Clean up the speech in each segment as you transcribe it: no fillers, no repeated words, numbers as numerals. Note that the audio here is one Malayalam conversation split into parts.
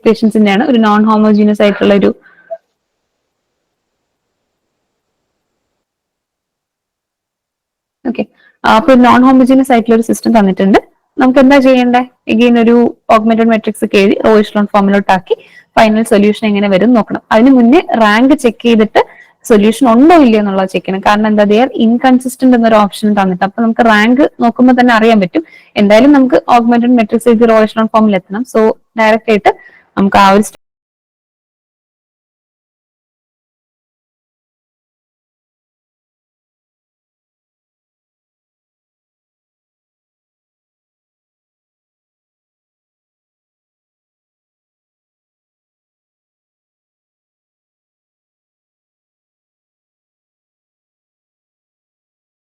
ഇക്വേഷൻസിന്റെയാണ് ഒരു നോൺ ഹോമോജീനിയസ് ആയിട്ടുള്ള ഒരു ഓക്കെ. അപ്പൊ നോൺ ഹോമോജീനിയസ് ആയിട്ടുള്ള ഒരു സിസ്റ്റം തന്നിട്ടുണ്ട്. നമുക്ക് എന്താ ചെയ്യേണ്ടത്? എഗെയിൻ ഒരു ഓഗ്മെന്റഡ് മെട്രിക്സ് ഒക്കെ എഴുതി റോ എച്ചലോൺ ഫോമിലോട്ടാക്കി ഫൈനൽ സൊല്യൂഷൻ എങ്ങനെ വരും നോക്കണം. അതിന് മുന്നേ റാങ്ക് ചെക്ക് ചെയ്തിട്ട് സൊല്യൂഷൻ ഉണ്ടോ ഇല്ലയോ എന്നുള്ളത് ചെക്ക് ചെയ്യണം. കാരണം എന്താ, ദേ ആർ ഇൻകൺസിസ്റ്റന്റ് എന്നൊരു ഓപ്ഷൻ തന്നിട്ട് അപ്പൊ നമുക്ക് റാങ്ക് നോക്കുമ്പോൾ തന്നെ അറിയാൻ പറ്റും. എന്തായാലും നമുക്ക് ഓഗ്മെന്റഡ് മെട്രിക്സ് എഴുതി റോ എച്ചലോൺ ഫോമിൽ എത്തണം. സോ ഡയറക്റ്റ് ആയിട്ട് നമുക്ക് ആ ഒരു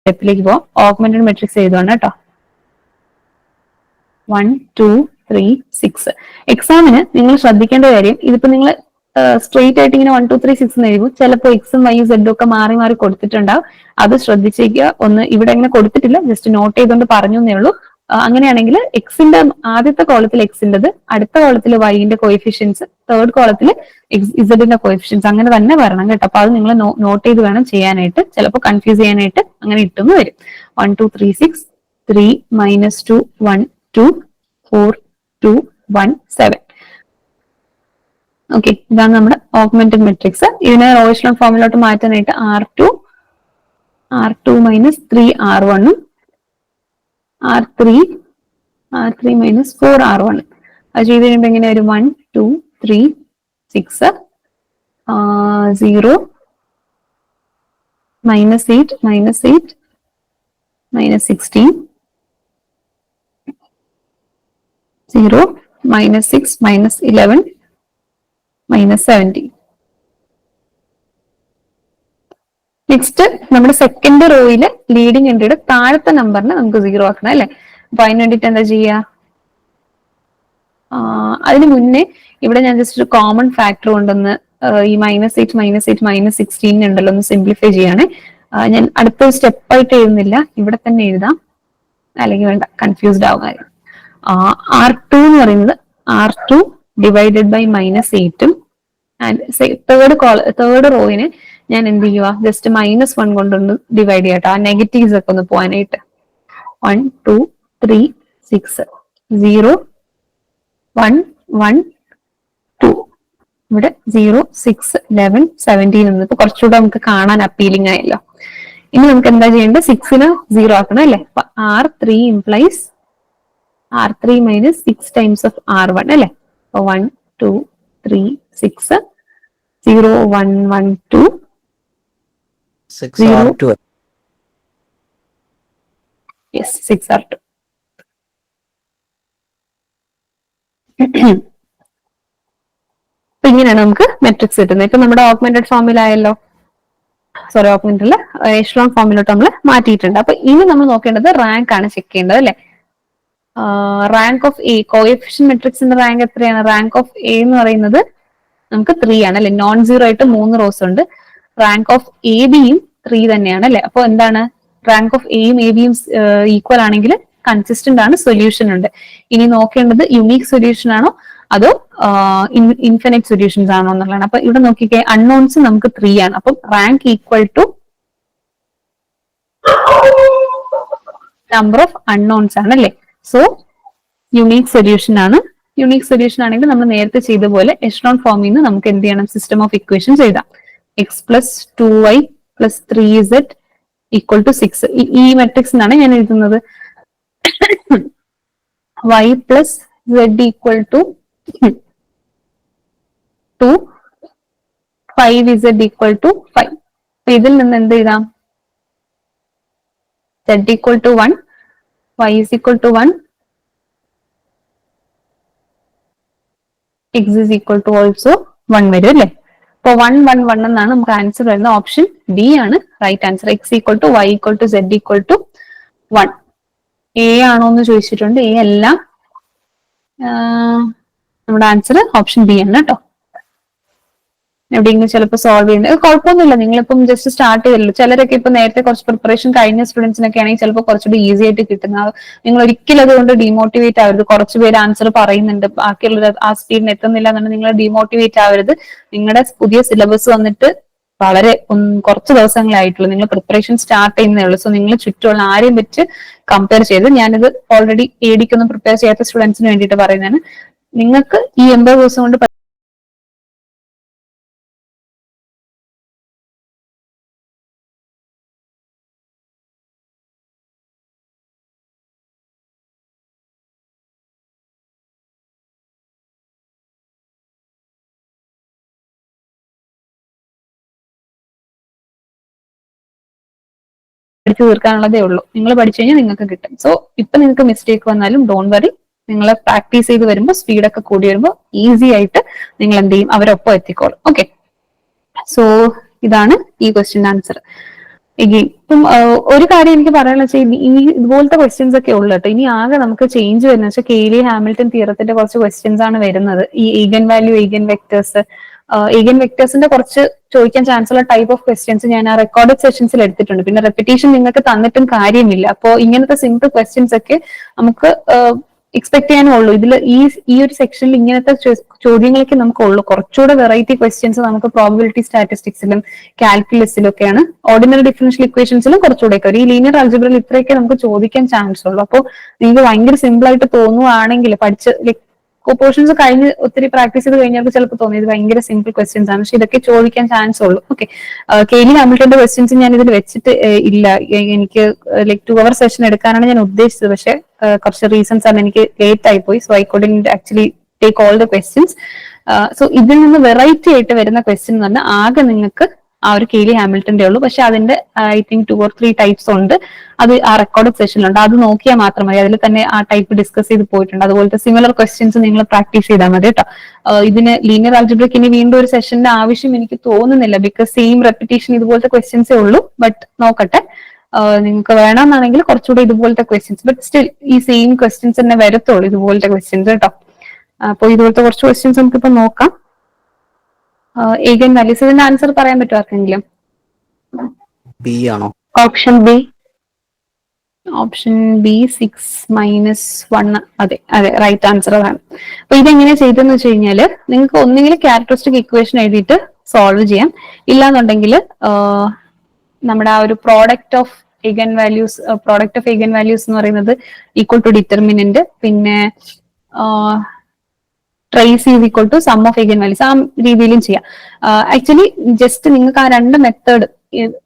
സ്റ്റെപ്പിലേക്ക് പോവാം. ഓഗ്മെന്റഡ് മെട്രിക്സ് എഴുതുവാണ് കേട്ടോ. 1 2 3 6. എക്സാമിന് നിങ്ങൾ ശ്രദ്ധിക്കേണ്ട കാര്യം, ഇതിപ്പോ നിങ്ങൾ സ്ട്രെയിറ്റ് ആയിട്ട് ഇങ്ങനെ 1 2 3 6 എന്ന് എഴുതും. ചിലപ്പോൾ എക്സും വൈയും സെഡും ഒക്കെ മാറി മാറി കൊടുത്തിട്ടുണ്ടാവും. അത് ശ്രദ്ധിച്ചേക്കുക. ഒന്ന് ഇവിടെ ഇങ്ങനെ കൊടുത്തിട്ടില്ല, ജസ്റ്റ് നോട്ട് ചെയ്തുകൊണ്ട് പറഞ്ഞു എന്നേ ഉള്ളൂ. അങ്ങനെയാണെങ്കിൽ എക്സിന്റെ ആദ്യത്തെ കോളത്തിൽ എക്സിൻ്റെത്, അടുത്ത കോളത്തിൽ വൈന്റെ കോയിഫിഷ്യൻസ്, തേർഡ് കോളത്തിൽ ഇസഡിന്റെ കോയിഫിഷ്യൻസ്, അങ്ങനെ തന്നെ വരണം കേട്ടോ. അപ്പൊ അത് നിങ്ങൾ നോട്ട് ചെയ്ത് വേണം ചെയ്യാനായിട്ട്. ചിലപ്പോൾ കൺഫ്യൂസ് ചെയ്യാനായിട്ട് അങ്ങനെ ഇട്ടെന്ന് വരും. 1 2 3 6 3 -2 1 2 4 2 1 7. ഓക്കെ, ഇതാണ് നമ്മുടെ ഓഗ്മെന്റഡ് മെട്രിക്സ്. ഇതിനെ റോ എച്ചലോൺ ഫോമിലോട്ട് മാറ്റാനായിട്ട് R2 -3 R1 ഉം R3 -4 R1. അത് ചെയ്ത് കഴിയുമ്പോൾ എങ്ങനെ ഒരു 1 2 3 6 0 -8 -8 -16 0 -6 -11 -17. നെക്സ്റ്റ് നമ്മുടെ സെക്കൻഡ് റോയില് ലീഡിംഗ് എൻട്രിയുടെ താഴത്തെ നമ്പറിനെ നമുക്ക് 0 ആക്കണം അല്ലെ. അപ്പൊ അതിന് വേണ്ടിട്ട് എന്താ ചെയ്യുക? അതിന് മുന്നേ ഇവിടെ ഞാൻ ജസ്റ്റ് ഒരു കോമൺ ഫാക്ടർ കൊണ്ടൊന്ന് ഈ -8 -8 -16 ഉണ്ടല്ലോ ഒന്ന് സിംപ്ലിഫൈ ചെയ്യാണ്. ഞാൻ അടുത്തൊരു സ്റ്റെപ്പായിട്ട് എഴുതുന്നില്ല, ഇവിടെ തന്നെ എഴുതാം, അല്ലെങ്കിൽ വേണ്ട കൺഫ്യൂസ്ഡ് ആവുക. R2 എന്ന് പറയുന്നത് R2 ഡിവൈഡഡ് ബൈ -8 ഉം ആൻഡ് തേർഡ് റോയിനെ ഞാൻ എന്ത് ചെയ്യുക, ജസ്റ്റ് -1 കൊണ്ടൊന്ന് ഡിവൈഡ് ചെയ്യട്ടോ, ആ നെഗറ്റീവ്സ് ഒക്കെ ഒന്ന് പോകാനായിട്ട്. 1 2 3 6 0 1 1 2. ഇവിടെ 0 6 11 17 എന്നിട്ട് കുറച്ചുകൂടെ നമുക്ക് കാണാൻ അപ്പീലിംഗ് ആയല്ലോ. ഇനി നമുക്ക് എന്താ ചെയ്യേണ്ടത്? 6ന് 0 ആക്കണം അല്ലെ. R3 implies R3 -6 times of R1 അല്ലെ. 1 2 3 6 0 1 1 2 6 R2. Yes, 6 R2. അപ്പൊ ഇങ്ങനെയാണ് നമുക്ക് മെട്രിക്സ് കിട്ടുന്നത്. ഇപ്പൊ നമ്മുടെ ഓഗ്മെന്റഡ് ഫോമിലായല്ലോ, സോറി ഓഗ്മെന്റഡിൽ എച്ചലോൺ ഫോമിലോട്ട് നമ്മൾ മാറ്റിയിട്ടുണ്ട്. അപ്പൊ ഇനി നമ്മൾ നോക്കേണ്ടത് റാങ്ക് ആണ് ചെക്ക് ചെയ്യേണ്ടത് അല്ലെ. റാങ്ക് ഓഫ് എ, കോഎഫിഷ്യൻ മെട്രിക്സിന്റെ റാങ്ക് എത്രയാണ്? റാങ്ക് ഓഫ് എ എന്ന് പറയുന്നത് നമുക്ക് 3 ആണ് അല്ലെ. നോൺ സീറോ ആയിട്ട് 3 റോസ് ഉണ്ട്. റാങ്ക് ഓഫ് എ ബിയും 3 തന്നെയാണ് അല്ലെ. അപ്പൊ എന്താണ്, റാങ്ക് ഓഫ് എയും എ ബിയും ഈക്വൽ ആണെങ്കിൽ കൺസിസ്റ്റന്റ് ആണ്, സൊല്യൂഷൻ ഉണ്ട്. ഇനി നോക്കേണ്ടത് യുണീക് സൊല്യൂഷൻ ആണോ അതോ ഇൻഫിനിറ്റ് സൊല്യൂഷൻസ് ആണോ എന്നുള്ളതാണ്. അപ്പൊ ഇവിടെ നോക്കിക്കേ, അൺനോൺസ് നമുക്ക് 3 ആണ്. അപ്പം rank equal to number of unknowns ആണ് അല്ലെ. സോ യുണീക് സൊല്യൂഷൻ ആണ്. യുണീക് സൊല്യൂഷൻ ആണെങ്കിൽ നമ്മൾ നേരത്തെ ചെയ്ത പോലെ എച്ചലോൺ ഫോമിൽ നിന്ന് നമുക്ക് എന്ത് ചെയ്യണം, സിസ്റ്റം ഓഫ് ഇക്വേഷൻസ് എഴുതാം. x + 2y + 3z = 6. ഈ മെട്രിക്സിനാണ് ഞാൻ എഴുതുന്നത്. y + z = 2 5z = 5. ഇതിൽ നിന്ന് എന്ത് എഴുതാം? z = 1 y = 1 x = also 1 വരും അല്ലെ. അപ്പൊ 1 1 1 എന്നാണ് നമുക്ക് ആൻസർ വരുന്നത്. ഓപ്ഷൻ ബി ആണ് right answer. x = y = z = 1. A ആണോ എന്ന് ചോദിച്ചിട്ടുണ്ട്. എ അല്ല, നമ്മുടെ ആൻസർ ഓപ്ഷൻ ബി ആണ് കേട്ടോ. എവിടെയെങ്കിലും ചിലപ്പോൾ സോൾവ് ചെയ്യുന്നത് കുഴപ്പമൊന്നുമില്ല. നിങ്ങളിപ്പം ജസ്റ്റ് സ്റ്റാർട്ട് ചെയ്തല്ലോ. ചിലരൊക്കെ ഇപ്പൊ നേരത്തെ കുറച്ച് പ്രിപ്പറേഷൻ കഴിഞ്ഞ സ്റ്റുഡൻസിനൊക്കെ ആണെങ്കിൽ ചിലപ്പോൾ കുറച്ചുകൂടി ഈസി ആയിട്ട് കിട്ടുന്ന. നിങ്ങൾ ഒരിക്കലും അതുകൊണ്ട് ഡിമോട്ടിവേറ്റ് ആവരുത്. കുറച്ച് പേര് ആൻസർ പറയുന്നുണ്ട്, ബാക്കിയുള്ളത് ആ സ്പീഡിന് എത്തുന്നില്ല എന്നുണ്ടെങ്കിൽ നിങ്ങൾ ഡിമോട്ടിവേറ്റ് ആവരുത്. നിങ്ങളുടെ പുതിയ സിലബസ് വന്നിട്ട് വളരെ കുറച്ച് ദിവസങ്ങളേ ആയിട്ടുള്ളൂ. നിങ്ങൾ പ്രിപ്പറേഷൻ സ്റ്റാർട്ട് ചെയ്യുന്നേ ഉള്ളൂ. സോ നിങ്ങൾ ചുറ്റുമുള്ള ആരെയും വെച്ച് കമ്പയർ ചെയ്ത്, ഞാനിത് ഓൾറെഡി എഡിക്കൊന്നും പ്രിപ്പയർ ചെയ്യാത്ത സ്റ്റുഡൻസിന് വേണ്ടിയിട്ട് പറയുന്നതാണ്. നിങ്ങൾക്ക് ഈ 80 ദിവസം കൊണ്ട് പഠിച്ചു തീർക്കാനുള്ളതേ ഉള്ളൂ. നിങ്ങൾ പഠിച്ചു കഴിഞ്ഞാൽ നിങ്ങൾക്ക് കിട്ടും. സോ ഇപ്പൊ നിങ്ങൾക്ക് മിസ്റ്റേക്ക് വന്നാലും ഡോൺ വറി. നിങ്ങൾ പ്രാക്ടീസ് ചെയ്ത് വരുമ്പോൾ സ്പീഡൊക്കെ കൂടി വരുമ്പോൾ ഈസി ആയിട്ട് നിങ്ങൾ എന്ത് ചെയ്യും, അവരൊപ്പം എത്തിക്കോളും. ഓക്കെ, സോ ഇതാണ് ഈ ക്വസ്റ്റ്യൻ ആൻസർ. ഇപ്പം ഒരു കാര്യം എനിക്ക് പറയാനുള്ള വെച്ചാൽ ഈ ഇതുപോലത്തെ ക്വസ്റ്റ്യൻസ് ഒക്കെ ഉള്ളു കേട്ടോ. ഇനി ആകെ നമുക്ക് ചേഞ്ച് വരുന്ന വെച്ചാൽ കെയ്ലി ഹാമിൽട്ടൺ തിയറത്തിന്റെ കുറച്ച് ക്വസ്റ്റ്യൻസ് ആണ് വരുന്നത്. ഈ eigen value, eigen vectors, eigen വെക്ടേഴ്സിന്റെ കുറച്ച് ചോദിക്കാൻ ചാൻസ് ഉള്ള ടൈപ്പ് ഓഫ് ക്വസ്റ്റ്യൻസ് ഞാൻ ആ റെക്കോർഡഡ് സെഷൻസിൽ എടുത്തിട്ടുണ്ട്. പിന്നെ റെപ്പിറ്റേഷൻ നിങ്ങൾക്ക് തന്നിട്ടും കാര്യമില്ല. അപ്പോൾ ഇങ്ങനത്തെ സിമ്പിൾ ക്വസ്റ്റ്യൻസ് ഒക്കെ നമുക്ക് എക്സ്പെക്ട് ചെയ്യാനുള്ളൂ. ഇതിൽ ഈ ഒരു സെക്ഷനിൽ ഇങ്ങനത്തെ ചോദ്യങ്ങളൊക്കെ നമുക്ക് ഉള്ളൂ. കുറച്ചുകൂടെ വെറൈറ്റി ക്വസ്റ്റ്യൻസ് നമുക്ക് പ്രോബിലിറ്റി സ്റ്റാറ്റിസ്റ്റിക്സിലും കാൽക്കുലസിലും ഒക്കെയാണ്. ഓർഡിനറി ഡിഫറൻഷ്യൽ ഇക്വേഷൻസിലും കുറച്ചുകൂടെയൊക്കെ ഈ ലീനിയർ ആൾജിബ്രയിൽ ഇത്രയൊക്കെ നമുക്ക് ചോദിക്കാൻ ചാൻസ് ഉള്ളൂ. അപ്പോൾ നിങ്ങൾക്ക് ഭയങ്കര സിമ്പിൾ ആയിട്ട് തോന്നുവാണെങ്കിൽ പഠിച്ച് പോർഷൻസ് കഴിഞ്ഞ് ഒത്തിരി പ്രാക്ടീസ് ചെയ്ത് കഴിഞ്ഞാൽ ചിലപ്പോൾ തോന്നി ഇത് ഭയങ്കര സിമ്പിൾ ക്വസ്റ്റ്യൻസ് ആണ്, പക്ഷെ ഇതൊക്കെ ചോദിക്കാൻ ചാൻസ് ഉള്ളൂ. ഓക്കെ, കെയ്ലി ഹാമിൽട്ടന്റെ ക്വസ്റ്റ്യൻസ് ഞാൻ ഇതിൽ വെച്ചിട്ട് ഇല്ല. എനിക്ക് ലൈക് 2 hour സെഷൻ എടുക്കാനാണ് ഞാൻ ഉദ്ദേശിച്ചത്, പക്ഷെ കുറച്ച് റീസൺസ് ആണ് എനിക്ക് ലേറ്റ് ആയി പോയി. So I couldn't actually take all the questions. So ഇതിൽ നിന്ന് വെറൈറ്റി ആയിട്ട് വരുന്ന ക്വസ്റ്റ്യൻ എന്ന് പറഞ്ഞാൽ ആകെ നിങ്ങൾക്ക് ആ ഒരു കെയ്ലി ഹാമിൽട്ടന്റെ ഉള്ളൂ. പക്ഷെ അതിന്റെ ഐ തിങ്ക് 2 or 3 ടൈപ്സ് ഉണ്ട്. അത് ആ റെക്കോർഡ് സെഷനിലുണ്ട്. അത് നോക്കിയാൽ മാത്രം മതി. അതിൽ തന്നെ ആ ടൈപ്പ് ഡിസ്കസ് ചെയ്ത് പോയിട്ടുണ്ട്. അതുപോലത്തെ സിമിലർ ക്വസ്റ്റ്യൻസ് നിങ്ങൾ പ്രാക്ടീസ് ചെയ്താൽ മതി കേട്ടോ. ഇതിന് ലീനിയർ ആൾജിബ്രയ്ക്ക് ഇനി വീണ്ടും ഒരു സെഷന്റെ ആവശ്യം എനിക്ക് തോന്നുന്നില്ല. ബിക്കോസ് സെയിം റെപ്പിറ്റേഷൻ ഇതുപോലത്തെ ക്വസ്റ്റ്യൻസേ ഉള്ളൂ. ബട്ട് നോക്കട്ടെ, നിങ്ങൾക്ക് വേണമെന്നാണെങ്കിൽ കുറച്ചുകൂടെ ഇതുപോലത്തെ ക്വസ്റ്റ്യൻസ്, ബട്ട് സ്റ്റിൽ ഈ സെയിം ക്വസ്റ്റ്യൻസ് തന്നെ വരത്തുള്ളൂ, ഇതുപോലത്തെ ക്വസ്റ്റ്യൻസ് കേട്ടോ. അപ്പോൾ ഇതുപോലത്തെ കുറച്ച് ക്വസ്റ്റ്യൻസ് നമുക്കിപ്പോ നോക്കാം. ഈഗൻ വാല്യൂസ്, ഇതിന്റെ ആൻസർ പറയാൻ പറ്റുമോ ആർക്കെങ്കിലും? ബി ആണോ? Option B. Option B 6-1. അതെ അതെ, റൈറ്റ് ആൻസർ അതാണ്. അപ്പൊ ഇതെങ്ങനെ ചെയ്തെന്ന് വെച്ച് കഴിഞ്ഞാല് നിങ്ങൾക്ക് ഒന്നുകിൽ ക്യാരക്ടറിസ്റ്റിക് ഇക്വേഷൻ എഴുതിയിട്ട് സോൾവ് ചെയ്യാം, ഇല്ലാന്നുണ്ടെങ്കിൽ നമ്മുടെ ആ ഒരു പ്രോഡക്റ്റ് ഓഫ് ഈഗൻ വാല്യൂസ് എന്ന് പറയുന്നത് ഈക്വൽ ടു ഡിറ്റർമിനന്റ്, പിന്നെ trace is equal to sum of eigen values, ആ രീതിയിലും ചെയ്യാം. ആക്ച്വലി ജസ്റ്റ് നിങ്ങൾക്ക് ആ 2 മെത്തേഡ്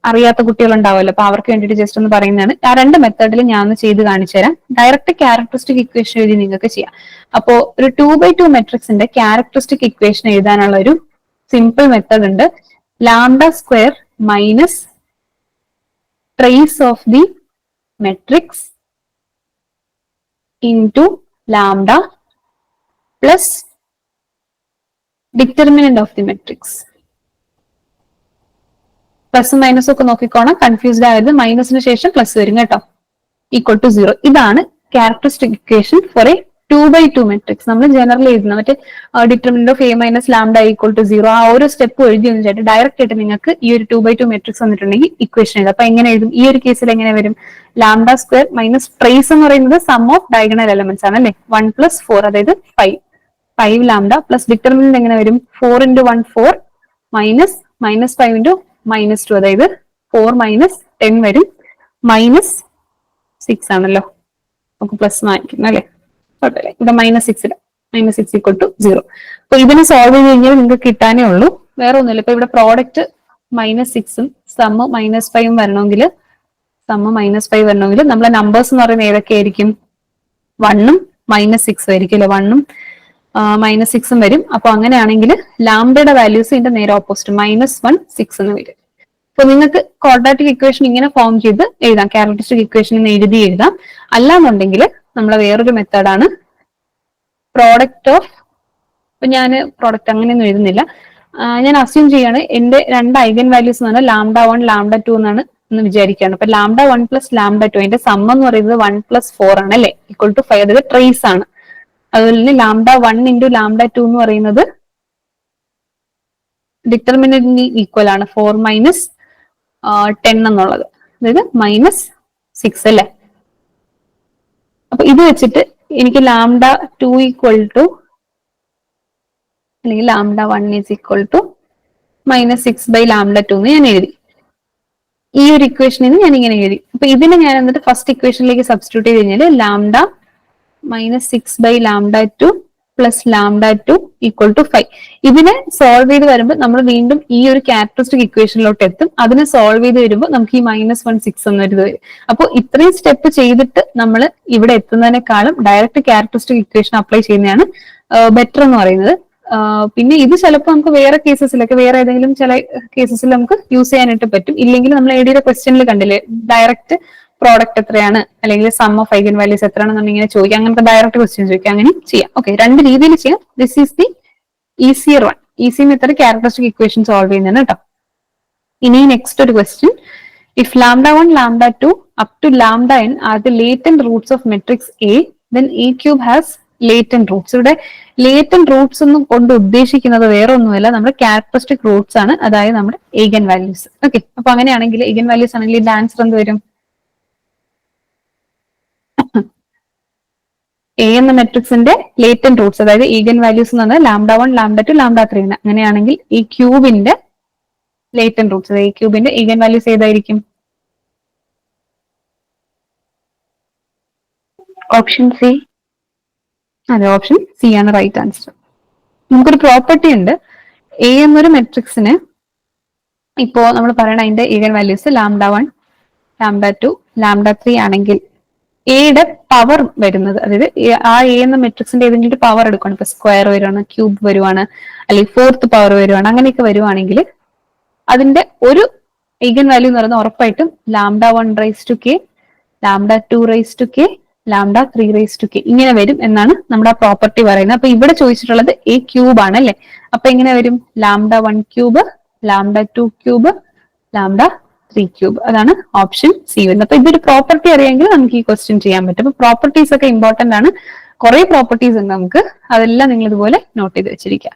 അറിയാത്ത കുട്ടികൾ ഉണ്ടാവുമല്ലോ, അപ്പൊ അവർക്ക് വേണ്ടിയിട്ട് ജസ്റ്റ് ഒന്ന് പറയുന്നതാണ്. ആ 2 മെത്തേഡിൽ ഞാൻ ഒന്ന് ചെയ്ത് കാണിച്ചു തരാം. ഡയറക്റ്റ് ക്യാരക്ടറിസ്റ്റിക് ഇക്വേഷൻ എഴുതി നിങ്ങൾക്ക് ചെയ്യാം. അപ്പോ ഒരു 2x2 മെട്രിക്സിന്റെ ക്യാരക്ടറിസ്റ്റിക് ഇക്വേഷൻ എഴുതാനുള്ള ഒരു സിമ്പിൾ മെത്തേഡ് ഉണ്ട്. Lambda square minus trace of the matrix into lambda plus determinant of the matrix. പ്ലസും മൈനസും ഒക്കെ നോക്കിക്കോണം, കൺഫ്യൂസ്ഡ് ആയത്. മൈനസിന് ശേഷം പ്ലസ് വരും കേട്ടോ. Equal to 0. ഇതാണ് characteristic equation for a 2x2 matrix. നമ്മൾ ജനറൽ എഴുതുന്ന മറ്റേ determinant of A minus lambda equal to 0 ആ ഓരോ സ്റ്റെപ്പ് എഴുതി ഒന്നും ചേട്ടൻ ഡയറക്റ്റ് ആയിട്ട് നിങ്ങൾക്ക് ഈ ഒരു 2x2 മെട്രിക്സ് വന്നിട്ടുണ്ടെങ്കിൽ ഇക്വേഷൻ എഴുതാം. അപ്പൊ എങ്ങനെ എഴുതും? ഈ ഒരു കേസിൽ എങ്ങനെ വരും? ലാംഡ സ്ക്വയർ മൈനസ് ട്രേസ് എന്ന് പറയുന്നത് സം ഓഫ് ഡയഗണൽ എലമെന്റ്സ് ആണ് അല്ലെ, 1 + 4, അതായത് 5 ലാംഡ പ്ലസ് ഡിറ്റർമിനന്റ് എങ്ങനെ വരും? 4 × 1 4 മൈനസ് -5 × -2, അതായത് 4 - 10 വരും, -6 ആണല്ലോ, നമുക്ക് പ്ലസ് വാങ്ങിക്കണം അല്ലെ, ഇവിടെ -6 -6 = 0. അപ്പൊ ഇതിന് സോൾവ് ചെയ്ത് കഴിഞ്ഞാൽ നിങ്ങൾക്ക് കിട്ടാനേ ഉള്ളൂ, വേറെ ഒന്നുമില്ല. ഇപ്പൊ ഇവിടെ പ്രോഡക്റ്റ് -6ഉം സമ്മ് -5 വരണമെങ്കിൽ നമ്മളെ നമ്പേഴ്സ് എന്ന് പറയുന്നത് ഏതൊക്കെയായിരിക്കും? 1ഉം -6 ആയിരിക്കും അല്ലെ, 1ഉം -6ഉം വരും. അപ്പൊ അങ്ങനെയാണെങ്കിൽ ലാംഡയുടെ വാല്യൂസ് ഇതിന്റെ നേരെ ഓപ്പോസിറ്റ് -1 6 എന്ന് വരും. അപ്പൊ നിങ്ങൾക്ക് ക്വാഡ്രാറ്റിക് ഇക്വേഷൻ ഇങ്ങനെ ഫോം ചെയ്ത് എഴുതാം, ക്യാരക്ടറിസ്റ്റിക് ഇക്വേഷൻ എഴുതി എഴുതാം. അല്ലാന്നുണ്ടെങ്കിൽ നമ്മളെ വേറൊരു മെത്തേഡാണ് പ്രോഡക്റ്റ് ഓഫ്. ഇപ്പൊ ഞാൻ പ്രോഡക്റ്റ് അങ്ങനെയൊന്നും എഴുതുന്നില്ല, ഞാൻ അസ്യൂം ചെയ്യാണ് എന്റെ 2 ഐഗൻ വാല്യൂസ് എന്ന് പറഞ്ഞാൽ ലാംഡ1 ലാംഡ2 എന്നാണ് എന്ന് വിചാരിക്കുകയാണ്. അപ്പൊ ലാംഡ1 + ലാംഡ2 അതിന്റെ സം എന്ന് പറയുന്നത് 1 + 4 ആണ് അല്ലെ, ഈക്വൽ ടു 5, അതായത് ട്രേസ് ആണ്. അതുപോലെ തന്നെ ലാംഡ1 × ലാംഡ2 എന്ന് പറയുന്നത് ഡിറ്റർമിനന്റിന് ഈക്വൽ ആണ് 4 മൈനസ് 10 എന്നുള്ളത്, അതായത് -6 അല്ലെ. അപ്പൊ ഇത് വെച്ചിട്ട് എനിക്ക് ലാംഡ 2 ഈക്വൽ ടു അല്ലെങ്കിൽ ലാംഡ 1 ഈസ് ഈക്വൽ ടു -6/λ2 എന്ന് ഞാൻ എഴുതി. ഈ ഒരു ഇക്വേഷനിൽ ഞാൻ ഇങ്ങനെ എഴുതി. അപ്പൊ ഇതിനെ ഞാൻ എന്നിട്ട് ഫസ്റ്റ് ഇക്വേഷനിലേക്ക് സബ്സ്റ്റിറ്റ്യൂട്ട് ചെയ്ത് കഴിഞ്ഞാൽ ലാംഡ -6/λ2 പ്ലസ് λ2 ഈക്വൽ ടു 5. ഇതിനെ സോൾവ് ചെയ്ത് വരുമ്പോൾ നമ്മൾ വീണ്ടും ഈ ഒരു ക്യാരക്ടറിസ്റ്റിക് ഇക്വേഷനിലോട്ട് എത്തും. അതിനെ സോൾവ് ചെയ്ത് വരുമ്പോൾ നമുക്ക് ഈ -1/6 എന്നൊരു ഇത് വരും. അപ്പോൾ ഇത്രയും സ്റ്റെപ്പ് ചെയ്തിട്ട് നമ്മൾ ഇവിടെ എത്തുന്നതിനേക്കാളും ഡയറക്റ്റ് ക്യാരക്ടറിസ്റ്റിക് ഇക്വേഷൻ അപ്ലൈ ചെയ്യുന്നതാണ് ബെറ്റർ എന്ന് പറയുന്നത്. പിന്നെ ഇത് ചിലപ്പോൾ നമുക്ക് വേറെ കേസസിലൊക്കെ വേറെ ഏതെങ്കിലും ചില കേസസിൽ നമുക്ക് യൂസ് ചെയ്യാനായിട്ട് പറ്റും. ഇല്ലെങ്കിൽ നമ്മൾ എ ഡിയുടെ ക്വസ്റ്റ്യനിൽ കണ്ടില്ലേ, ഡയറക്റ്റ് പ്രോഡക്റ്റ് എത്രയാണ് അല്ലെങ്കിൽ സം ഓഫ് ഐഗൻ വാല്യൂസ് എത്രയാണെന്ന് ഇങ്ങനെ ചോദിക്കാം. അങ്ങനത്തെ ഡയറക്റ്റ് ക്വസ്റ്റ്യൻ ചോദിക്കാം, അങ്ങനെ ചെയ്യാം. ഓക്കെ, രണ്ട് രീതിയിൽ ചെയ്യാം. This is the easier one. Easy method characteristic equation solve ചെയ്യുന്നതാണ് കേട്ടോ. ഇനി നെക്സ്റ്റ് ഒരു question, if λ1, λ2 up to λn are the latent roots of matrix A, then A cube has latent roots. ഇവിടെ latent roots ഒന്നും കൊണ്ട് ഉദ്ദേശിക്കുന്നത് വേറെ ഒന്നുമല്ല, നമ്മുടെ ക്യാരക്ടറിസ്റ്റിക് റൂട്ട്സ് ആണ്, അതായത് നമ്മുടെ eigen values. ഓക്കെ, അപ്പൊ അങ്ങനെയാണെങ്കിൽ eigen values ആണെങ്കിൽ ഇതിന്റെ ആൻസർ എന്ത് വരും? എ എന്ന മെട്രിക്സിന്റെ ലേറ്റന്റ് റൂട്ട്സ്, അതായത് ഈഗൻ വാല്യൂസ് എന്ന് പറഞ്ഞാൽ λ1, λ2, λ3 ആണ്. അങ്ങനെയാണെങ്കിൽ ഈ ക്യൂബിന്റെ ലേറ്റന്റ് റൂട്ട്സ്, അതായത് ഈ ക്യൂബിന്റെ ഈഗൻ വാല്യൂസ് ഏതായിരിക്കും? Option C. അതെ, ഓപ്ഷൻ സി ആണ് റൈറ്റ് ആൻസർ. നമുക്കൊരു പ്രോപ്പർട്ടി ഉണ്ട്, എ എന്നൊരു മെട്രിക്സിന് ഇപ്പോ നമ്മൾ പറയണ അതിന്റെ ഈഗൻ വാല്യൂസ് λ1, λ2, λ3 ആണെങ്കിൽ എയുടെ പവർ വരുന്നത്, അതായത് ആ എ എന്ന മെട്രിക്സിന്റെ ഏതെങ്കിലും ഒരു പവർ എടുക്കണം, ഇപ്പൊ സ്ക്വയർ വരുവാണ്, ക്യൂബ് വരുവാണ്, അല്ലെങ്കിൽ ഫോർത്ത് പവർ വരുവാണ്, അങ്ങനെയൊക്കെ വരുവാണെങ്കിൽ അതിന്റെ ഒരു ഈഗൻ വാല്യൂ എന്ന് പറയുന്നത് ഉറപ്പായിട്ടും λ1/k, λ2/k, λ3/k ഇങ്ങനെ വരും എന്നാണ് നമ്മുടെ ആ പ്രോപ്പർട്ടി പറയുന്നത്. അപ്പൊ ഇവിടെ ചോദിച്ചിട്ടുള്ളത് എ ക്യൂബ് ആണ് അല്ലെ. അപ്പൊ എങ്ങനെ വരും? λ1 ക്യൂബ്, λ2 ക്യൂബ്, λ3 ക്യൂബ്. അതാണ് ഓപ്ഷൻ സി വരുന്നത്. അപ്പൊ ഇതൊരു പ്രോപ്പർട്ടി അറിയാമെങ്കിൽ നമുക്ക് ഈ ക്വസ്റ്റ്യൻ ചെയ്യാൻ പറ്റും. അപ്പൊ പ്രോപ്പർട്ടീസ് ഒക്കെ ഇമ്പോർട്ടന്റ് ആണ്. കുറെ പ്രോപ്പർട്ടീസ് ഉണ്ട് നമുക്ക്, അതെല്ലാം നിങ്ങൾ ഇതുപോലെ നോട്ട് ചെയ്ത് വെച്ചിരിക്കുക.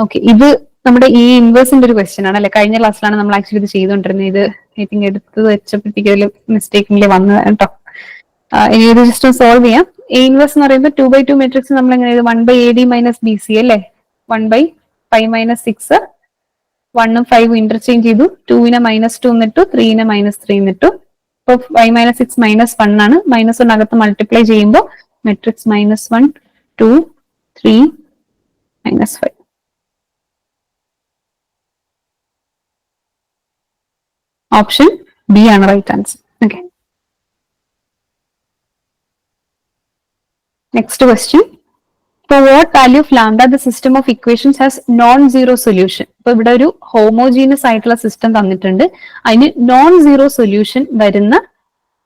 ഓക്കെ, ഇത് നമ്മുടെ ഈ ഇൻവേഴ്സിന്റെ ഒരു ക്വസ്റ്റ്യൻ ആണ് അല്ലെ. കഴിഞ്ഞ ക്ലാസ്സിലാണ് നമ്മൾ ആക്ച്വലി ഇത് ചെയ്തുകൊണ്ടിരുന്നത്. ഇത് ഐ തിങ്ക് എടുത്ത് വെച്ചപ്പോഴത്തേക്കും മിസ്റ്റേക്കിംഗ് വന്നതാണ് കേട്ടോ. ഇനി ഇത് ജസ്റ്റ് സോൾവ് ചെയ്യാം. എ ഇൻവേഴ്സ് എന്ന് പറയുമ്പോൾ 2/2 മെട്രിക്സ് നമ്മൾ എങ്ങനെ 1/AD മൈനസ് BC അല്ലെ. 1/5 - 6, 1ഉം 5ഉം ഇന്റർചേഞ്ച് ചെയ്തു, 2നെ -2 എന്നിട്ടു, 3നെ -3 എന്നിട്ടു. ഇപ്പൊ 5 - 6 -1 ആണ്. -1 അകത്ത് മൾട്ടിപ്ലൈ ചെയ്യുമ്പോൾ മെട്രിക്സ് -1, 2, 3, -5. ഓപ്ഷൻ ബി ആണ് right answer. Okay, next question, for what value of lambda the system of equations has non-zero solution? ഇപ്പൊ ഇവിടെ ഒരു ഹോമോജീനസ് ആയിട്ടുള്ള സിസ്റ്റം തന്നിട്ടുണ്ട്, അതിന് നോൺ സീറോ സൊല്യൂഷൻ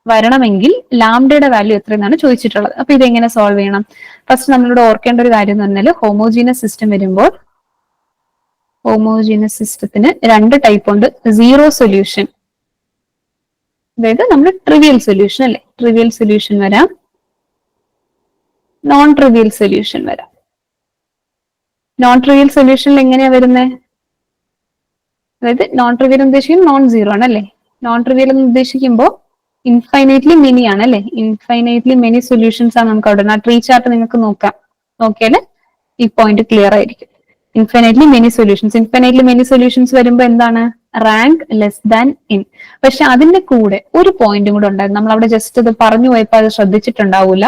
വരണമെങ്കിൽ ലാംഡയുടെ വാല്യൂ എത്രയെന്നാണ് ചോദിച്ചിട്ടുള്ളത്. അപ്പൊ ഇതെങ്ങനെ സോൾവ് ചെയ്യണം? ഫസ്റ്റ് നമ്മളിവിടെ ഓർക്കേണ്ട ഒരു കാര്യം എന്ന് പറഞ്ഞാൽ ഹോമോജീനസ് സിസ്റ്റം വരുമ്പോൾ ഹോമോജീനസ് സിസ്റ്റത്തിന് രണ്ട് ടൈപ്പ് ഉണ്ട്. സീറോ സൊല്യൂഷൻ, അതായത് നമ്മുടെ ട്രിവിയൽ സൊല്യൂഷൻ അല്ലെ, ട്രിവിയൽ സൊല്യൂഷൻ വരാം, നോൺ ട്രിവിയൽ സൊല്യൂഷൻ വരാം. നോൺ ട്രിവിയൽ സൊല്യൂഷനിൽ എങ്ങനെയാ വരുന്നത്? അതായത് നോൺ ട്രിവിയൽ ഉദ്ദേശിക്കുന്നത് നോൺ സീറോ ആണ് അല്ലെ. നോൺ ട്രിവിയൽ എന്ന് ഉദ്ദേശിക്കുമ്പോൾ ഇൻഫൈനൈറ്റ്ലി മെനി ആണ് അല്ലെ. ഇൻഫൈനൈറ്റ്ലി മെനി സൊല്യൂഷൻസ് ആണ് നമുക്ക് അവിടെ. ആ ട്രീ ചാർട്ട് നിങ്ങൾക്ക് നോക്കിയാല് ഈ പോയിന്റ് ക്ലിയർ ആയിരിക്കും. ഇൻഫൈനൈറ്റ്ലി മെനി സൊല്യൂഷൻസ് വരുമ്പോൾ എന്താണ്? Rank less than in. പക്ഷെ അതിന്റെ കൂടെ ഒരു പോയിന്റും കൂടെ ഉണ്ടായിരുന്നു, നമ്മൾ അവിടെ ജസ്റ്റ് അത് പറഞ്ഞു പോയപ്പോൾ അത് ശ്രദ്ധിച്ചിട്ടുണ്ടാവില്ല.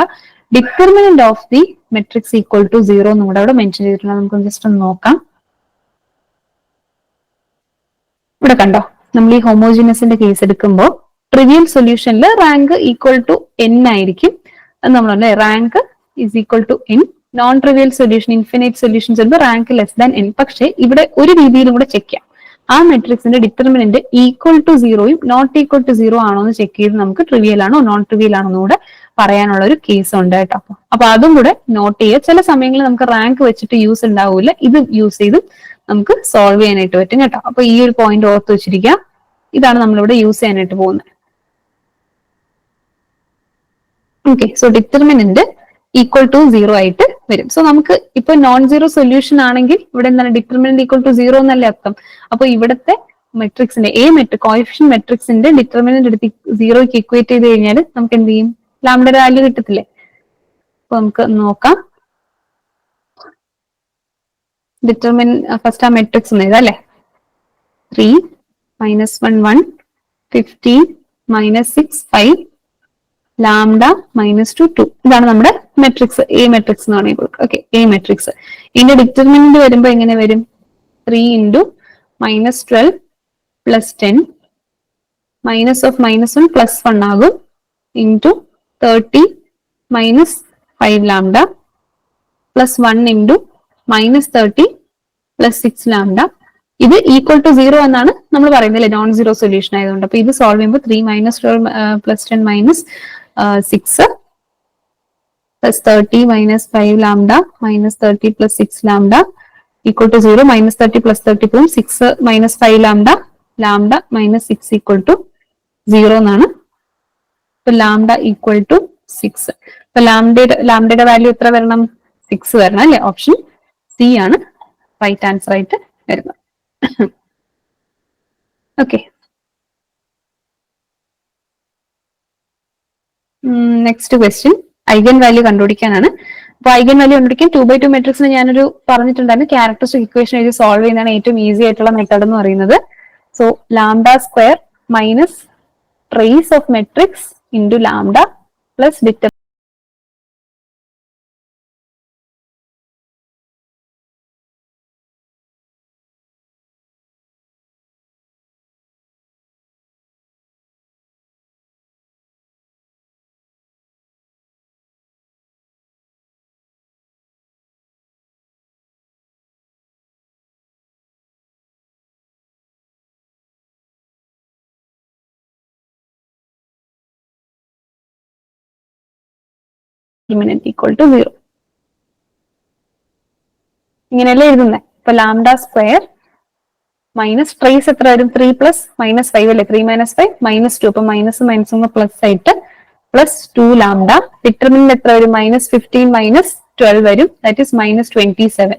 Determinant of the matrix equal to 0 എന്നും കൂടെ അവിടെ മെൻഷൻ ചെയ്തിട്ടുണ്ട്. നമുക്ക് ജസ്റ്റ് ഒന്ന് നോക്കാം. ഇവിടെ കണ്ടോ, നമ്മൾ ഈ ഹോമോജിനസിന്റെ കേസ് എടുക്കുമ്പോൾ ട്രിവിയൽ സൊല്യൂഷനിൽ റാങ്ക് ഈക്വൽ ടു n ആയിരിക്കും. നമ്മൾ പറഞ്ഞ rank is equal to n. Non trivial solution, infinite solutions വരുമ്പോൾ റാങ്ക് ലെസ് ദാൻ n. പക്ഷെ ഇവിടെ ഒരു രീതിയിലും കൂടെ ചെക്ക് ചെയ്യാം. ആ മെട്രിക്സിന്റെ ഡിറ്റർമിനന്റ് ഈക്വൽ ടു 0യും നോട്ട് ഈക്വൽ ടു 0 ആണോ എന്ന് ചെക്ക് ചെയ്ത് നമുക്ക് ട്രിവിയൽ ആണോ നോൺ ട്രിവിയൽ ആണോ എന്ന് കൂടെ പറയാനുള്ള ഒരു കേസ് ഉണ്ട് കേട്ടോ. അപ്പൊ അതും കൂടെ നോട്ട് ചെയ്യുക. ചില സമയങ്ങളിൽ നമുക്ക് റാങ്ക് വെച്ചിട്ട് യൂസ് ഉണ്ടാവില്ല, ഇത് യൂസ് ചെയ്ത് നമുക്ക് സോൾവ് ചെയ്യാനായിട്ട് പറ്റും കേട്ടോ. അപ്പൊ ഈ ഒരു പോയിന്റ് ഓർത്ത് വെച്ചിരിക്കുക. ഇതാണ് നമ്മളിവിടെ യൂസ് ചെയ്യാനായിട്ട് പോകുന്നത്. Okay, so determinant equal to 0 ആയിട്ട് വരും. സോ നമുക്ക് ഇപ്പൊ നോൺ സീറോ സൊല്യൂഷൻ ആണെങ്കിൽ ഇവിടെ എന്താണ് ഡിറ്റർമിനന്റ് ഈക്വൽ ടു സീറോ എന്നല്ലേ അർത്ഥം. അപ്പൊ ഇവിടുത്തെ മെട്രിക്സിന്റെ കോഎഫിഷ്യൻ മെട്രിക്സിന്റെ ഡിറ്റർമിനന്റ് എടുത്ത് സീറോയ്ക്ക് ഇക്വേറ്റ് ചെയ്ത് കഴിഞ്ഞാൽ നമുക്ക് എന്ത് ചെയ്യും, ലാംഡയുടെ വാല്യൂ കിട്ടത്തില്ലേ. അപ്പൊ നമുക്ക് നോക്കാം. ഡിറ്റർമിൻ ഫസ്റ്റ് ആ മെട്രിക്സ് ഒന്ന് എഴുതാം അല്ലെ. 3 -1 1 15 -6 5 ലാംഡ -2 2. ഇതാണ് നമ്മുടെ മെട്രിക്സ്, എ മെട്രിക്സ് എന്ന് പറയുമ്പോൾ. Okay, A matrix. ഇതിന്റെ ഡിറ്റർമിനന്റ് വരുമ്പോ എങ്ങനെ വരും? 3 × -12 + 10 മൈനസ് ഓഫ് -1 +1 ആകും ഇൻറ്റു 30 -5 ലാംഡ +1 ഇൻറ്റു -30 +6 ലാംഡ. ഇത് ഈക്വൽ ടു 0 എന്നാണ് നമ്മൾ പറയുന്നത് അല്ലെ, നോൺ സീറോ സൊല്യൂഷൻ ആയതുകൊണ്ട്. അപ്പൊ ഇത് സോൾവ് ചെയ്യുമ്പോൾ 3 -12 + 10 -6 +30 -5 ലാംഡ -30 +6 ലാംഡ ഈക്വൽ ടു 0. -30 +30 പോകും, 6 -5 ലാംഡ -6 ഈക്വൽ ടു 0 എന്നാണ്. ഇപ്പൊ ലാംഡ ഈക്വൽ ടു 6. ഇപ്പൊ ലാംഡയുടെ വാല്യൂ എത്ര വരണം? 6 വരണം അല്ലെ. ഓപ്ഷൻ സി ആണ് റൈറ്റ് ആൻസർ ആയിട്ട് വരുന്നത്. Okay, next question eigen value കണ്ടുപിടിക്കാനാണ്. അപ്പൊ ഐഗൻ വാല്യൂ കണ്ടുപിടിക്കാൻ 2x2 മെട്രിക്സിന് ഞാനൊരു പറഞ്ഞിട്ടുണ്ടായിരുന്നു, ക്യാരക്ടറിസ്റ്റിക് ഇക്വേഷൻ എഴുതി സോൾവ് ചെയ്യുന്നതാണ് ഏറ്റവും ഈസി ആയിട്ടുള്ള മെത്തേഡ് എന്ന് പറയുന്നത്. So lambda square minus trace of matrix into lambda plus determinant equal to 0. ഇങ്ങനെയല്ലേ എഴുതുന്നത്. ഇപ്പൊ ലാംഡ സ്ക്വയർ മൈനസ് ട്രേസ് എത്ര വരും? 3 + -5 അല്ലെ. 3 - 5 -2. അപ്പൊ മൈനസ് മൈനസ് പ്ലസ് ആയിട്ട് +2 ലാംഡ. ഡിറ്റർമിനന്റ് എത്ര വരും? -15 -12 വരും, ദാറ്റ് ഈസ് -27.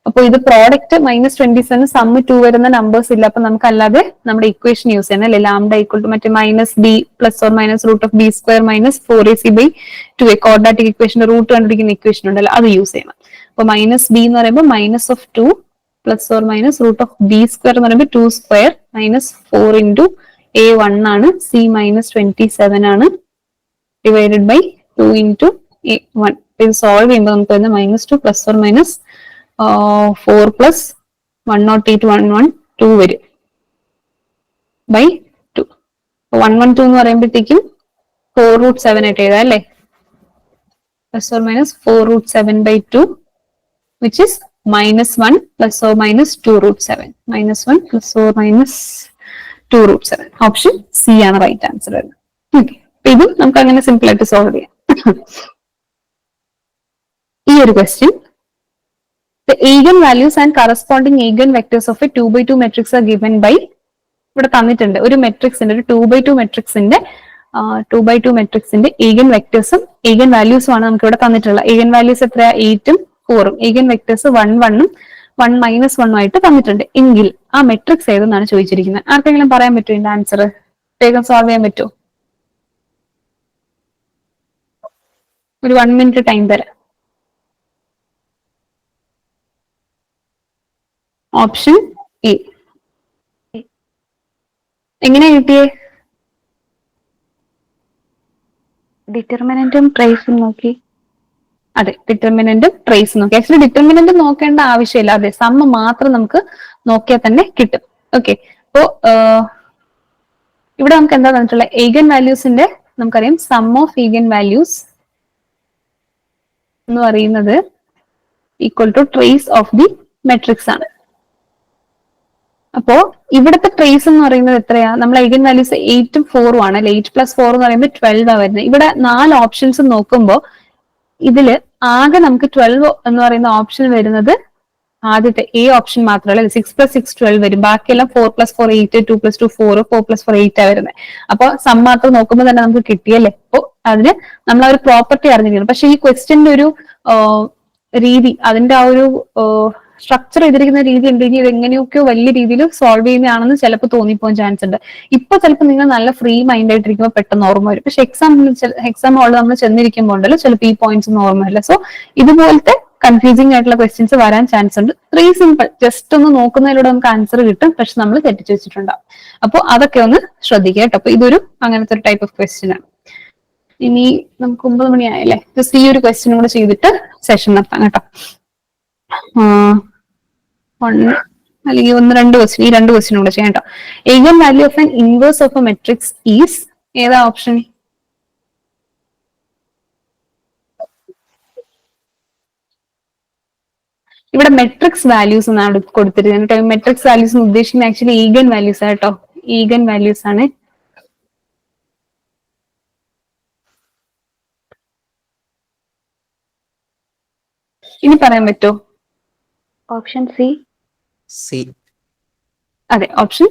അപ്പൊ ഇത് പ്രോഡക്റ്റ് -27 സമ്മ് 2 വരുന്ന നമ്പേഴ്സ് ഇല്ല. അപ്പൊ നമുക്ക് അല്ലാതെ നമ്മുടെ ഇക്വേഷൻ യൂസ് ചെയ്യണം അല്ലെ. ലാംഡ ഈക്വൽ ടു മറ്റേ -b ± √b² - 4ac/2a ക്വാഡ്രാറ്റിക് ഇക്വേഷന്റെ റൂട്ട് കണ്ടുപിടിക്കുന്ന ഇക്വേഷൻ ഉണ്ടല്ലോ, അത് യൂസ് ചെയ്യണം. അപ്പൊ -b എന്ന് പറയുമ്പോൾ -2 ± √b² എന്ന് പറയുമ്പോൾ 2² -4 × a1 ആണ്. c -27 ആണ് ഡിവൈഡഡ് ബൈ 2 × a1. ഇത് സോൾവ് ചെയ്യുമ്പോൾ നമുക്ക് വരുന്നത് -2 ± 4 + 108 112 വരും ബൈ 2. 112 എന്ന് പറയുമ്പോഴത്തേക്കും 4√7 ആയിട്ട് എഴുതാം അല്ലേ. ± 4√7/2 which is -1 ± 2√7. -1 ± 2√7. ഓപ്ഷൻ സി ആണ് റൈറ്റ് ആൻസർ വരുന്നത്. ഓക്കെ, ഇതും നമുക്ക് അങ്ങനെ സിമ്പിൾ ആയിട്ട് സോൾവ് ചെയ്യാം. ഈ ഒരു question, the eigenvalues and corresponding eigenvectors of a 2x2 matrix are given by, ഇവിടെ തന്നിട്ടുണ്ട് ഒരു മെട്രിക്സിന്റെ, ഒരു 2x2 മെട്രിക്സിന്റെ 2x2 മെട്രിക്സിന്റെ ഈഗൻ വെക്ടേഴ്സും ഈഗൻ വാല്യൂസും ആണ് നമുക്ക് ഇവിടെ തന്നിട്ടുള്ളത്. ഈഗൻ വാല്യൂസ് എത്രയാ? 8 ഉം 4 ഉം. ഈഗൻ വെക്ടേഴ്സ് 1 1 ഉം 1 - 1 ആയിട്ട് തന്നിട്ടുണ്ട്. എങ്കിൽ ആ മെട്രിക്സ് ഏതെന്നാണ് ചോദിച്ചിരിക്കുന്നത്. ആർക്കെങ്കിലും പറയാൻ പറ്റുമോ ഇതിന്റെ ആൻസർ? വേഗം സോൾവ് ചെയ്യാൻ പറ്റുമോ? ഒരു 1 മിനിറ്റ് ടൈം തരാം. Option A. എങ്ങനെയാ കിട്ടിയേ? ഡിറ്റർമിനന്റും ട്രേസും നോക്കി. അതെ, ഡിറ്റർമിനന്റും ട്രേസും നോക്കി. ആക്ച്വലി ഡിറ്റർമിനന്റ് നോക്കേണ്ട ആവശ്യമില്ല, അതെ സമ്മ് മാത്രം നമുക്ക് നോക്കിയാൽ തന്നെ കിട്ടും. ഓക്കെ, അപ്പോ ഇവിടെ നമുക്ക് എന്താ തന്നിട്ടുള്ളത്? ഈഗൻ വാല്യൂസിന്റെ നമുക്കറിയാം സം ഓഫ് ഈഗൻ വാല്യൂസ് എന്ന് പറയുന്നത് equal to trace of the matrix ആണ്. അപ്പോ ഇവിടുത്തെ ട്രേസ് എന്ന് പറയുന്നത് എത്രയാ? നമ്മൾ ഈഗൻ വാല്യൂസ് 8 ഉം 4 ഉം ആണ് അല്ലെ. 8 + 4 എന്ന് പറയുമ്പോൾ 12 ആ വരുന്നത്. ഇവിടെ 4 ഓപ്ഷൻസ് നോക്കുമ്പോൾ ഇതില് ആകെ നമുക്ക് 12 എന്ന് പറയുന്ന ഓപ്ഷൻ വരുന്നത് ആദ്യത്തെ എ ഓപ്ഷൻ മാത്രമല്ല. 6 + 6 12 വരും. ബാക്കിയെല്ലാം 4 + 4 8, 2 + 2 4, 4 + 4 8 ആ വരുന്നത്. അപ്പൊ സം മാത്രം നോക്കുമ്പോൾ തന്നെ നമുക്ക് കിട്ടിയല്ലേ. അപ്പൊ അതിന് നമ്മൾ ആ ഒരു പ്രോപ്പർട്ടി അറിഞ്ഞിരിക്കണം. പക്ഷെ ഈ ക്വസ്റ്റ്യന്റെ ഒരു രീതി, അതിന്റെ ആ ഒരു സ്ട്രക്ചർ ചെയ്തിരിക്കുന്ന രീതി ഉണ്ടെങ്കിൽ ഇത് എങ്ങനെയൊക്കെയോ വലിയ രീതിയിൽ സോൾവ് ചെയ്യുന്നതാണെന്ന് ചിലപ്പോൾ തോന്നിപ്പോകാൻ ചാൻസ് ഉണ്ട്. ഇപ്പൊ ചിലപ്പോൾ നിങ്ങൾ നല്ല ഫ്രീ മൈൻഡ് ആയിട്ടിരിക്കുമ്പോൾ പെട്ടെന്ന് ഓർമ്മ വരും. പക്ഷെ എക്സാം ഹാളിൽ നമ്മൾ ചെന്നിരിക്കുമ്പോൾ ഉണ്ടല്ലോ ചിലപ്പോൾ ഈ പോയിന്റ്സ് ഒന്നും ഓർമ്മ വരില്ല. സോ ഇതുപോലത്തെ കൺഫ്യൂസിംഗ് ആയിട്ടുള്ള ക്വസ്റ്റ്യൻസ് വരാൻ ചാൻസ് ഉണ്ട്. ത്രീ സിമ്പിൾ, ജസ്റ്റ് ഒന്ന് നോക്കുന്നതിലൂടെ നമുക്ക് ആൻസർ കിട്ടും, പക്ഷെ നമ്മൾ തെറ്റിച്ച് വെച്ചിട്ടുണ്ടാവും. അപ്പോൾ അതൊക്കെ ഒന്ന് ശ്രദ്ധിക്കുക കേട്ടോ. അപ്പൊ ഇതൊരു അങ്ങനത്തെ ഒരു ടൈപ്പ് ഓഫ് ക്വസ്റ്റ്യൻ ആണ്. ഇനി നമുക്ക് 9 മണിയായല്ലേ, ജസ്റ്റ് ഈ ഒരു ക്വസ്റ്റ്യൻ കൂടെ ചെയ്തിട്ട് സെഷൻ നിർത്താം കേട്ടോ. അല്ലെങ്കിൽ രണ്ട് ക്വസ്റ്റ്യൻ, ഈ രണ്ട് ക്വസ്റ്റ്യൻ കൂടെ ചെയ്യാം കേട്ടോ. Eigen value of an inverse of a matrix is, ഏതാ ഓപ്ഷൻ? ഇവിടെ മെട്രിക്സ് വാല്യൂസ് എന്നാണ് കൊടുത്തിരിക്കുന്നത്. മെട്രിക്സ് വാല്യൂസ് ഉദ്ദേശിക്കുന്നത് ആക്ച്വലി ഈഗൻ വാല്യൂസ് ആട്ടോ, ഈഗൻ വാല്യൂസ് ആണ്. ഇനി പറയാൻ പറ്റോ? Option C. അതെ, ഓപ്ഷൻ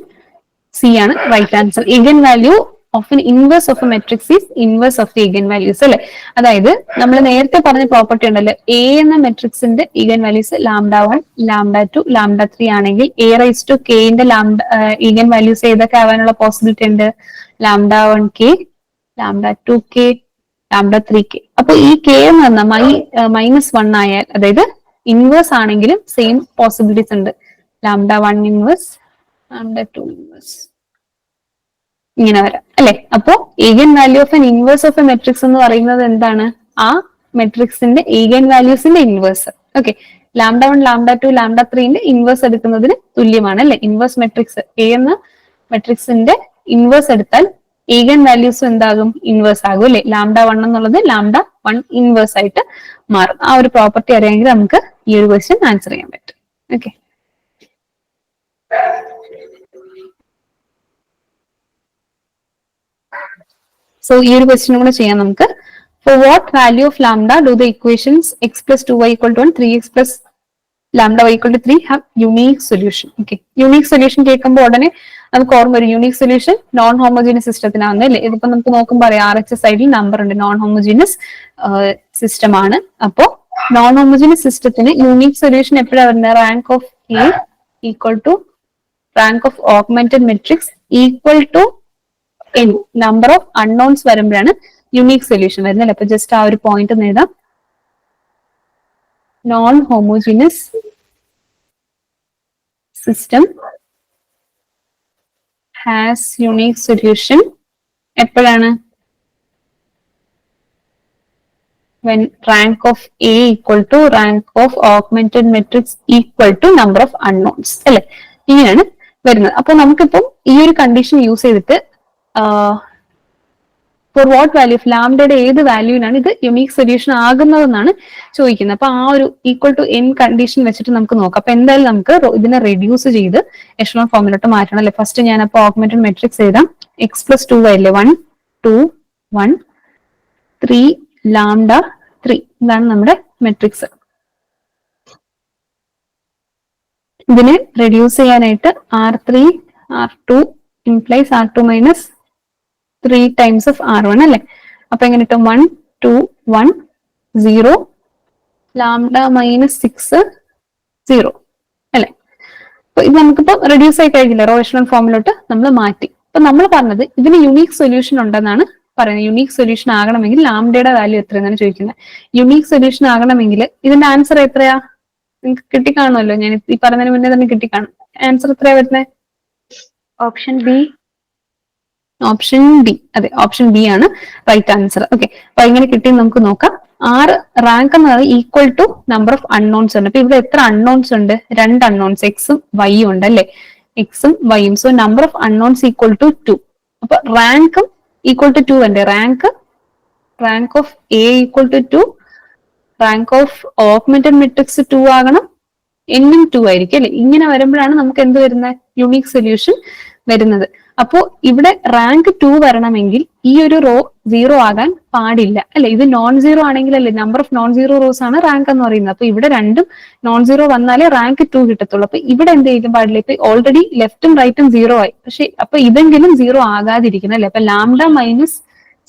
സി ആണ് right answer. Eigen value of an inverse of a matrix is inverse of the eigen values അല്ലെ. അതായത് നമ്മൾ നേരത്തെ പറഞ്ഞ പ്രോപ്പർട്ടി ഉണ്ടല്ലോ, എ എന്ന മെട്രിക്സിന്റെ ഈഗൻ വാല്യൂസ് λ1, λ2, λ3 ആണെങ്കിൽ എ റൈസ് ടു കെന്റെ ഈഗൻ വാല്യൂസ് ഏതൊക്കെ ആവാനുള്ള പോസിബിലിറ്റി ഉണ്ട്? λ1k, λ2k, λ3k. അപ്പൊ ഈ കെ എന്ന് പറഞ്ഞാൽ -1 ആയാൽ, അതായത് ഇൻവേഴ്സ് ആണെങ്കിലും സെയിം പോസിബിലിറ്റീസ് ഉണ്ട്. λ1 ഇൻവേഴ്സ്, λ2 ഇൻവേഴ്സ്, ഇങ്ങനെ വരാം അല്ലെ. അപ്പോ eigen value of an inverse of a matrix എന്ന് പറയുന്നത് എന്താണ്? ആ മെട്രിക്സിന്റെ ഈഗൻ വാല്യൂസിന്റെ ഇൻവേഴ്സ്. ഓക്കെ, λ1, λ2, λ3ന്റെ ഇൻവേഴ്സ് എടുക്കുന്നതിന് തുല്യമാണ് അല്ലെ. ഇൻവേഴ്സ് മെട്രിക്സ് എ എന്ന മെട്രിക്സിന്റെ ഇൻവേഴ്സ് എടുത്താൽ ഈഗൻ വാല്യൂസ് എന്താകും? ഇൻവേഴ്സ് ആകും അല്ലെ. λ1 എന്നുള്ളത് λ1 ഇൻവേഴ്സ് ആയിട്ട് മാറും. ആ ഒരു പ്രോപ്പർട്ടി അറിയാമെങ്കിൽ നമുക്ക് ഈ ഒരു ക്വസ്റ്റ്യൻ ആൻസർ ചെയ്യാൻ പറ്റും. ഓക്കെ, സോ ഈ ഒരു ക്വസ്റ്റ്യൻ കൂടെ ചെയ്യാം നമുക്ക്. For what value of lambda do the equations x plus 2y equal to 1, 3x plus lambda y equal to 3 have unique solution? Okay, unique solution കേൾക്കുമ്പോൾ ഉടനെ നമുക്ക് ഓർമ്മ വരും യൂണിക് സൊല്യൂഷൻ നോൺ ഹോമോജീനിയസ് സിസ്റ്റത്തിനാണ് അല്ലേ. ഇതിപ്പോ നമുക്ക് നോക്കുമ്പോൾ അറിയാം RHS സൈഡിൽ നമ്പർ ഉണ്ട്, നോൺ ഹോമോജീനിയസ് സിസ്റ്റം ആണ്. അപ്പോ നോൺ ഹോമോജീനിയസ് സിസ്റ്റത്തിന് യൂണിക് സൊല്യൂഷൻ എപ്പോഴാണ് വരുന്നത്? Rank of A equal to rank of augmented matrix equal to n number of unknowns വരുമ്പോഴാണ് യുണീക് സൊല്യൂഷൻ വരുന്നത്. അപ്പൊ ജസ്റ്റ് ആ ഒരു പോയിന്റ് നേടാം. Non homogeneous system has unique solution എപ്പോഴാണ്? when rank of A equal to rank of augmented matrix equal to number of unknowns അല്ലെ. ഇങ്ങനെയാണ് വരുന്നത്. അപ്പൊ നമുക്കിപ്പം ഈ ഒരു കണ്ടീഷൻ യൂസ് ചെയ്തിട്ട് ഫോർ വാട്ട് വാല്യൂ ഓഫ് ലാംഡയുടെ ഏത് വാല്യൂവിനാണ് ഇത് യുണീക് സൊല്യൂഷൻ ആകുന്നതെന്നാണ് ചോദിക്കുന്നത്. അപ്പൊ ആ ഒരു ഈക്വൽ ടു n കണ്ടീഷൻ വെച്ചിട്ട് നമുക്ക് നോക്കാം. അപ്പൊ എന്തായാലും നമുക്ക് ഇതിനെ റെഡ്യൂസ് ചെയ്ത് എഷലോൺ ഫോമിലോട്ട് മാറ്റണം അല്ലെ. ഫസ്റ്റ് ഞാൻ അപ്പൊ ഓഗ്മെന്റഡ് മെട്രിക്സ് എഴുതാം. x plus 2 അല്ലേ, 1 2 1 3 λ3 ഇതാണ് നമ്മുടെ മെട്രിക്സ്. ഇതിനെ റെഡ്യൂസ് ചെയ്യാനായിട്ട് R3 R2 implies R2 minus 3 times of R1 അല്ലെ. അപ്പൊ എങ്ങനെ കിട്ടും? 1 2 1 0 λ minus 6 0 അല്ലെ. അപ്പൊ ഇത് നമുക്കിപ്പോ റെഡ്യൂസ് ആയി കഴിഞ്ഞില്ല, റോ എഷലോൺ ഫോമിലോട്ട് നമ്മൾ മാറ്റി. അപ്പൊ നമ്മൾ പറഞ്ഞത് ഇതിന് യുണീക് സൊല്യൂഷൻ ഉണ്ടെന്നാണ് പറയുന്നത്. യുണീക് സൊല്യൂഷൻ ആകണമെങ്കിൽ ലാംഡയുടെ വാല്യൂ എത്രയെന്നാണ് ചോദിക്കുന്നത്. യുണീക് സൊല്യൂഷൻ ആകണമെങ്കിൽ ഇതിന്റെ ആൻസർ എത്രയാ? നിങ്ങൾക്ക് കിട്ടിക്കാണുമല്ലോ, ഞാൻ ഈ പറഞ്ഞതിന് മുന്നേ തന്നെ കിട്ടിക്കാണും. ആൻസർ എത്രയാ വരുന്നത്? Option B. ഓപ്ഷൻ ബി, അതെ ഓപ്ഷൻ ബി ആണ് റൈറ്റ് ആൻസർ. ഓക്കെ, അപ്പൊ എങ്ങനെ കിട്ടി നമുക്ക് നോക്കാം. റാങ്ക് എന്ന് പറയുന്നത് equal to number of unknowns ഉണ്ട്. അപ്പൊ ഇവിടെ എത്ര അൺനോൺസ് ഉണ്ട്? 2 അൺനോൺസ്, എക്സും വൈയും ഉണ്ട് അല്ലെ. എക്സും വൈയും. So number of unknowns equal to 2. അപ്പൊ റാങ്കും ഈക്വൽ ടു 2 ഉണ്ട്. Rank of A equal to 2, rank of augmented matrix 2 ആകണം, എന്നും 2 ആയിരിക്കും അല്ലെ. ഇങ്ങനെ വരുമ്പോഴാണ് നമുക്ക് എന്ത് വരുന്നത്? യുണീക് സൊല്യൂഷൻ വരുന്നത്. അപ്പോ ഇവിടെ റാങ്ക് 2 വരണമെങ്കിൽ ഈ ഒരു റോ 0 ആകാൻ പാടില്ല അല്ലെ. ഇത് നോൺ സീറോ ആണെങ്കിൽ അല്ലെ, number of non zero rose ആണ് റാങ്ക് എന്ന് പറയുന്നത്. അപ്പൊ ഇവിടെ രണ്ടും നോൺ സീറോ വന്നാലേ റാങ്ക് 2 കിട്ടത്തുള്ളൂ. അപ്പൊ ഇവിടെ എന്ത് ചെയ്യാൻ പാടില്ല? ഇപ്പൊ ഓൾറെഡി ലെഫ്റ്റും റൈറ്റും 0 ആയി, പക്ഷെ അപ്പൊ ഇതെങ്കിലും 0 ആകാതിരിക്കണം അല്ലെ. അപ്പൊ ലാംഡ മൈനസ്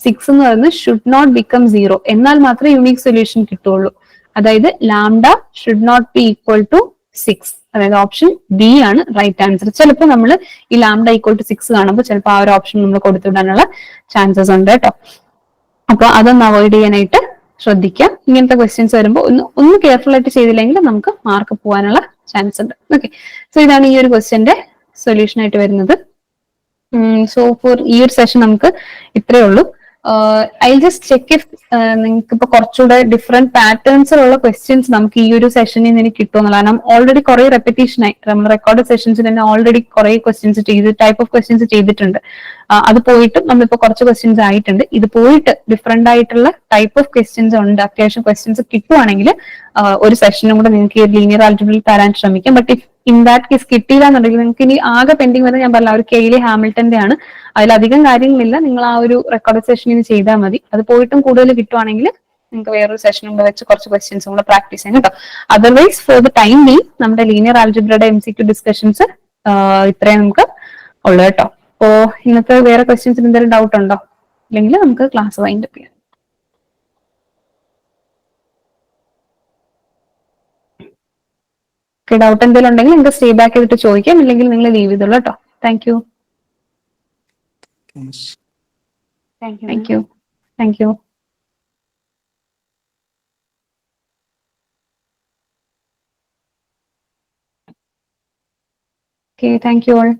6 എന്ന് പറയുന്നത് ഷുഡ് നോട്ട് ബിക്കം 0, എന്നാൽ മാത്രമേ യുണീക് സൊല്യൂഷൻ കിട്ടുള്ളൂ. അതായത് lambda should not be equal to 6. അതായത് ഓപ്ഷൻ ബി ആണ് റൈറ്റ് ആൻസർ. ചിലപ്പോൾ നമ്മൾ ഈ ലാംഡ ഈക്വൽ ടു 6 കാണുമ്പോൾ ചിലപ്പോൾ ആ ഒരു ഓപ്ഷൻ നമ്മൾ കൊടുത്തുവിടാനുള്ള ചാൻസസ് ഉണ്ട് കേട്ടോ. അപ്പൊ അതൊന്ന് അവോയ്ഡ് ചെയ്യാനായിട്ട് ശ്രദ്ധിക്കാം. ഇങ്ങനത്തെ ക്വസ്റ്റ്യൻസ് വരുമ്പോൾ ഒന്ന് കെയർഫുൾ ആയിട്ട് ചെയ്തില്ലെങ്കിൽ നമുക്ക് മാർക്ക് പോകാനുള്ള ചാൻസ് ഉണ്ട്. ഓക്കെ, സോ ഇതാണ് ഈ ഒരു ക്വസ്റ്റ്യന്റെ സൊല്യൂഷൻ ആയിട്ട് വരുന്നത്. സോ ഫോർ ഈ ഒരു സെഷൻ നമുക്ക് ഇത്രയേ ഉള്ളൂ. ഐ ജസ്റ്റ് ചെക്ക് ഇഫ് നിങ്ങൾക്ക് ഇപ്പൊ കുറച്ചുകൂടെ ഡിഫറെന്റ് പാറ്റേൺസിലുള്ള ക്വസ്റ്റ്യൻസ് നമുക്ക് ഈ ഒരു സെഷനിൽ നിന്ന് എനിക്ക് കിട്ടുമെന്നുള്ള. കാരണം ഓൾറെഡി കുറെ റെപ്പിറ്റേഷൻ ആയി നമ്മൾ റെക്കോർഡ് സെഷൻസിൽ തന്നെ ഓൾറെഡി കുറെ ക്വസ്റ്റ്യൻസ് ടൈപ്പ് ഓഫ് ക്വസ്റ്റ്യൻസ് ചെയ്തിട്ടുണ്ട്. അത് പോയിട്ട് നമ്മളിപ്പോ കുറച്ച് ക്വസ്റ്റ്യൻസ് ആയിട്ടുണ്ട്. ഇത് പോയിട്ട് ഡിഫറെന്റ് ആയിട്ടുള്ള ടൈപ്പ് ഓഫ് ക്വസ്റ്റ്യൻസ് ഉണ്ട്. അത്യാവശ്യം ക്വസ്റ്റ്യൻസ് കിട്ടുവാണെങ്കിൽ ഒരു സെഷനും കൂടെ നിങ്ങൾക്ക് ലീനിയർ ആൽജിബ്രയിൽ തരാൻ ശ്രമിക്കാം. But if in that case കിട്ടിയില്ല എന്നുണ്ടെങ്കിൽ നിങ്ങൾക്ക് ഇനി ആകെ പെൻഡിങ് വരുന്നത് ഞാൻ പറഞ്ഞ ഒരു കെയിലെ ഹാമിൽട്ടന്റെ ആണ്. അതിലധികം കാര്യങ്ങളില്ല. നിങ്ങൾ ആ ഒരു റെക്കോർഡ് സെഷനിൽ ചെയ്താൽ മതി. അത് പോയിട്ടും കൂടുതൽ കിട്ടുവാണെങ്കിൽ നിങ്ങൾക്ക് വേറൊരു സെഷനും കൂടെ വെച്ച് കുറച്ച് ക്വസ്റ്റ്യൻസും കൂടെ പ്രാക്ടീസ് ചെയ്യാം കേട്ടോ. Otherwise for the time being നമ്മുടെ ലീനിയർ ആൽജിബ്രയുടെ MCQ ഡിസ്കഷൻസ് ഇത്രയും നമുക്ക് ഉള്ളു കേട്ടോ. അപ്പോ ഇന്നത്തെ വേറെ ക്വസ്റ്റ്യൻസിന് എന്തെങ്കിലും ഡൗട്ട് ഉണ്ടോ? അല്ലെങ്കിൽ നമുക്ക് ക്ലാസ് വൈൻഡ് അപ്പ് ചെയ്യാം. ഡൗട്ട് എന്തെങ്കിലും ഉണ്ടെങ്കിൽ നിങ്ങൾക്ക് സ്റ്റേ ബാക്ക് ചെയ്തിട്ട് ചോദിക്കാം. ഇല്ലെങ്കിൽ നിങ്ങൾ ലീവ് ചെയ്തോളൂ കേട്ടോ. Thank you. Thank you. Thank you. Okay, thank you all.